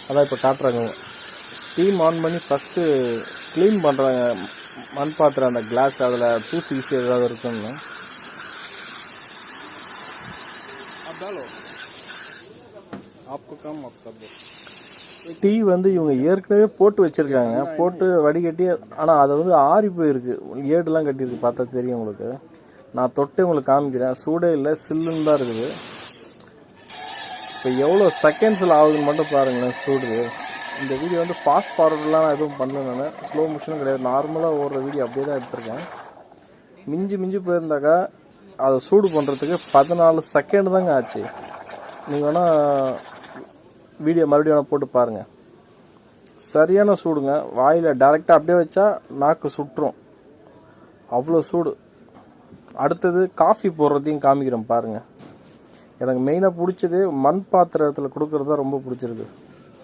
அதான் இப்போ காட்டுறாங்க. ஸ்டீம் ஆன் பண்ணி ஃபஸ்ட்டு க்ளீன் பண்ணுறாங்க மண் பாத்திரம், அந்த கிளாஸ் அதில் தூசி ஈஸி ஏதாவது இருக்குன்னு. டீ வந்து இவங்க ஏற்கனவே போட்டு வச்சுருக்காங்க, போட்டு வடிகட்டி. ஆனால் அதை வந்து ஆறி போயிருக்கு, ஏடுலாம் கட்டியிருக்கு, பார்த்தா தெரியும் உங்களுக்கு. நான் தொட்டு உங்களுக்கு காமிக்கிறேன், சூடே இல்லை, சில்லுன்னு தான் இருக்குது. இப்போ எவ்வளோ செகண்ட்ஸில் ஆகுதுன்னு மட்டும் பாருங்களேன் சூடு. இந்த வீடியோ வந்து ஃபாஸ்ட் ஃபார்வர்டெலாம் நான் எதுவும் பண்ணல, நான் ஸ்லோ மோஷனும் கிடையாது, நார்மலாக ஓடுற வீடியோ அப்படியே தான் எடுத்திருக்கேன். மிஞ்சி போயிருந்தாக்கா அதை சூடு பண்ணுறதுக்கு 14 செகண்ட் தாங்க ஆச்சு. நீங்கள் வேணால் வீடியோ மறுபடியும் வேணால் போட்டு பாருங்கள். சரியான சூடுங்க, வாயில் டைரெக்டாக அப்படியே வச்சா நாக்கு சுட்டுரும், அவ்வளோ சூடு. அடுத்தது காஃபி போடுறதையும் காமிக்கிறேன் பாருங்கள். எனக்கு மெயினாக பிடிச்சது மண் பாத்திரத்தில் கொடுக்குறது தான் ரொம்ப பிடிச்சிருக்கு.